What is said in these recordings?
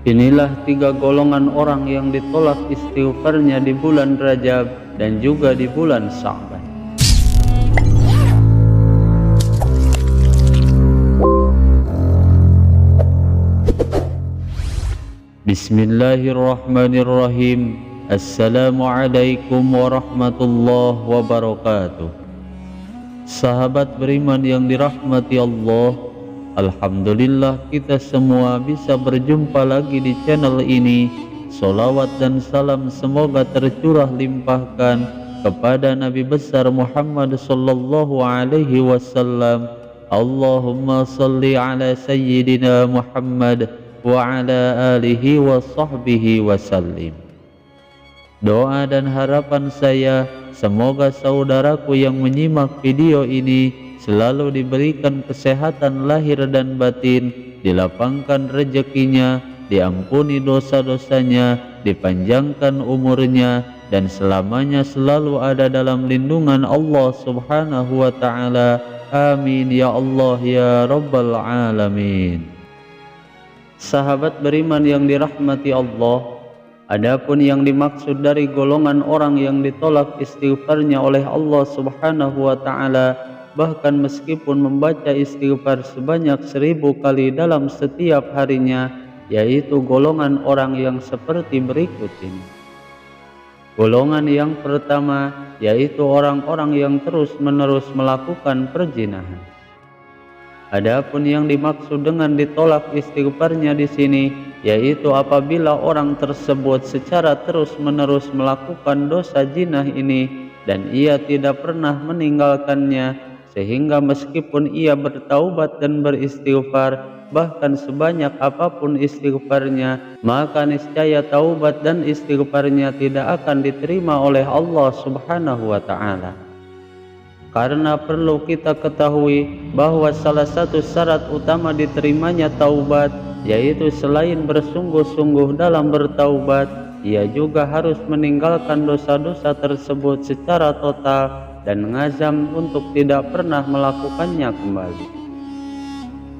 Inilah 3 golongan orang yang ditolak istighfarnya di bulan Rajab dan juga di bulan Sya'ban. Bismillahirrahmanirrahim. Assalamualaikum warahmatullahi wabarakatuh. Sahabat beriman yang dirahmati Allah, alhamdulillah kita semua bisa berjumpa lagi di channel ini. Sholawat dan salam semoga tercurah limpahkan kepada Nabi besar Muhammad sallallahu alaihi wasallam. Allahumma salli ala sayyidina Muhammad wa ala alihi wa sahbihi wasallim. Doa dan harapan saya, semoga saudaraku yang menyimak video ini selalu diberikan kesehatan lahir dan batin, dilapangkan rezekinya, diampuni dosa-dosanya, dipanjangkan umurnya, dan selamanya selalu ada dalam lindungan Allah subhanahu wa ta'ala. Amin ya Allah ya Rabbal Alamin. Sahabat beriman yang dirahmati Allah, adapun yang dimaksud dari golongan orang yang ditolak istighfarnya oleh Allah subhanahu wa ta'ala, bahkan meskipun membaca istighfar sebanyak 1000 kali dalam setiap harinya, yaitu golongan orang yang seperti berikut ini. Golongan yang pertama yaitu orang-orang yang terus-menerus melakukan perzinahan. Adapun yang dimaksud dengan ditolak istighfarnya di sini yaitu apabila orang tersebut secara terus-menerus melakukan dosa zina ini dan ia tidak pernah meninggalkannya, sehingga meskipun ia bertaubat dan beristighfar bahkan sebanyak apapun istighfarnya, maka niscaya taubat dan istighfarnya tidak akan diterima oleh Allah subhanahu wa ta'ala. Karena perlu kita ketahui bahwa salah satu syarat utama diterimanya taubat yaitu selain bersungguh-sungguh dalam bertaubat, ia juga harus meninggalkan dosa-dosa tersebut secara total dan ngazam untuk tidak pernah melakukannya kembali.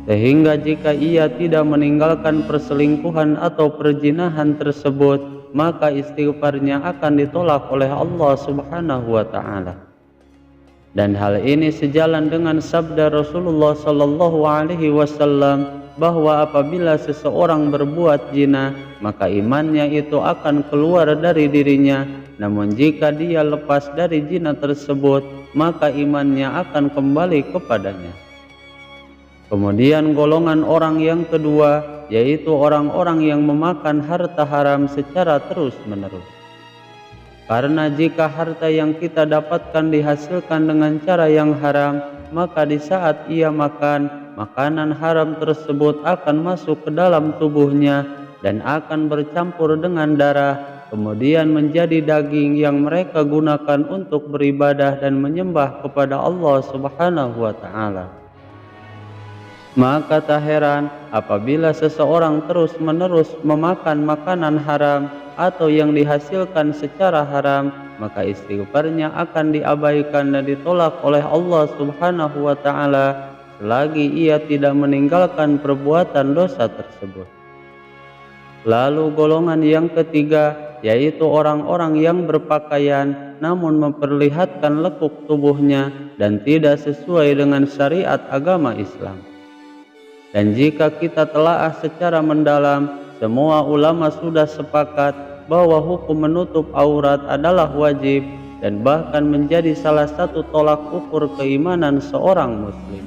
Sehingga jika ia tidak meninggalkan perselingkuhan atau perzinahan tersebut, maka istighfarnya akan ditolak oleh Allah subhanahu wa ta'ala. Dan hal ini sejalan dengan sabda Rasulullah sallallahu alaihi wasallam bahwa apabila seseorang berbuat zina, maka imannya itu akan keluar dari dirinya. Namun jika dia lepas dari zina tersebut, maka imannya akan kembali kepadanya. Kemudian golongan orang yang kedua yaitu orang-orang yang memakan harta haram secara terus-menerus. Karena jika harta yang kita dapatkan dihasilkan dengan cara yang haram, maka di saat ia makan, makanan haram tersebut akan masuk ke dalam tubuhnya dan akan bercampur dengan darah, kemudian menjadi daging yang mereka gunakan untuk beribadah dan menyembah kepada Allah subhanahu wa ta'ala. Maka tak heran apabila seseorang terus-menerus memakan makanan haram atau yang dihasilkan secara haram, maka istighfarnya akan diabaikan dan ditolak oleh Allah subhanahu wa ta'ala selagi ia tidak meninggalkan perbuatan dosa tersebut. Lalu golongan yang ketiga yaitu orang-orang yang berpakaian namun memperlihatkan lekuk tubuhnya dan tidak sesuai dengan syariat agama Islam. Dan jika kita telaah secara mendalam, semua ulama sudah sepakat bahwa hukum menutup aurat adalah wajib dan bahkan menjadi salah satu tolak ukur keimanan seorang muslim.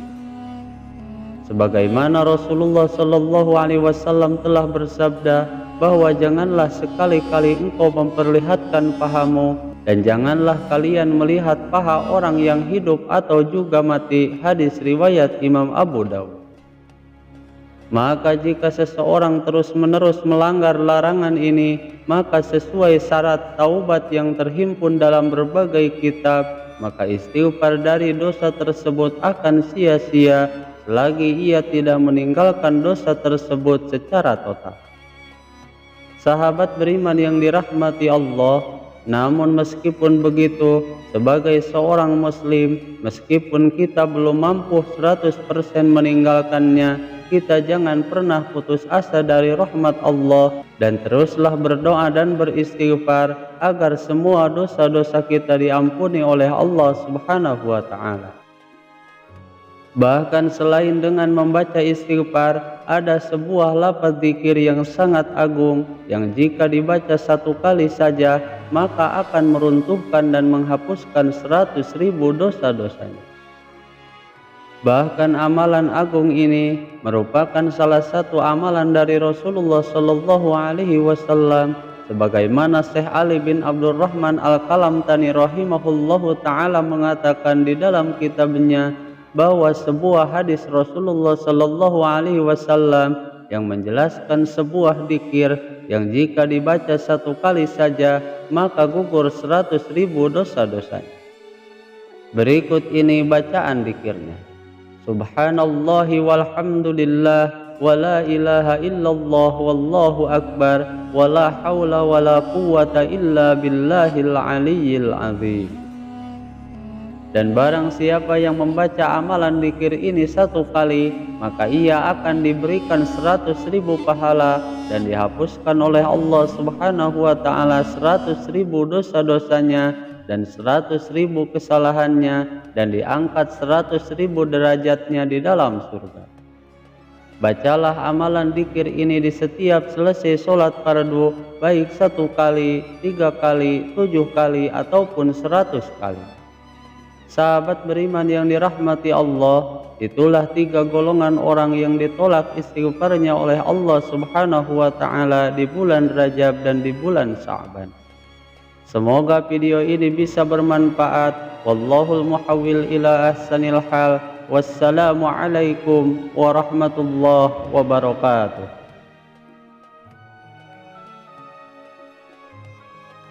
Sebagaimana Rasulullah sallallahu alaihi wasallam telah bersabda bahwa janganlah sekali-kali engkau memperlihatkan pahamu dan janganlah kalian melihat paha orang yang hidup atau juga mati. Hadis riwayat Imam Abu Dawud. Maka jika seseorang terus-menerus melanggar larangan ini, maka sesuai syarat taubat yang terhimpun dalam berbagai kitab, maka istighfar dari dosa tersebut akan sia-sia selagi ia tidak meninggalkan dosa tersebut secara total. Sahabat beriman yang dirahmati Allah, Namun meskipun begitu, sebagai seorang muslim, meskipun kita belum mampu 100% meninggalkannya, kita jangan pernah putus asa dari rahmat Allah dan teruslah berdoa dan beristighfar agar semua dosa-dosa kita diampuni oleh Allah Subhanahu wa taala. Bahkan selain dengan membaca istighfar, ada sebuah lafaz zikir yang sangat agung yang jika dibaca satu kali saja maka akan meruntuhkan dan menghapuskan 100.000 dosa-dosanya. Bahkan amalan agung ini merupakan salah satu amalan dari Rasulullah Shallallahu Alaihi Wasallam, sebagaimana Syekh Ali bin Abdurrahman Al-Kalamtani rahimahullahu taala mengatakan di dalam kitabnya bahwa sebuah hadis Rasulullah Shallallahu Alaihi Wasallam yang menjelaskan sebuah dzikir yang jika dibaca satu kali saja maka gugur 100.000 dosa-dosanya. Berikut ini bacaan dzikirnya. Subhanallahi walhamdulillah wa la ilaha illallah wallahu akbar wa la hawla wa la quwwata illa billahil aliyyil azim. Dan barang siapa yang membaca amalan dzikir ini satu kali, maka ia akan diberikan 100.000 pahala dan dihapuskan oleh Allah Subhanahu wa taala 100.000 dosa-dosanya dan 100.000 kesalahannya dan diangkat 100.000 derajatnya di dalam surga. Bacalah amalan dzikir ini di setiap selesai sholat fardu, baik 1 kali, 3 kali, 7 kali ataupun 100 kali. Sahabat beriman yang dirahmati Allah, itulah 3 golongan orang yang ditolak istighfarnya oleh Allah Subhanahu wa taala di bulan Rajab dan di bulan Sya'ban. Semoga video ini bisa bermanfaat. Wallahul muhawwil ila ahsanil hal. Wassalamu alaikum warahmatullahi wabarakatuh.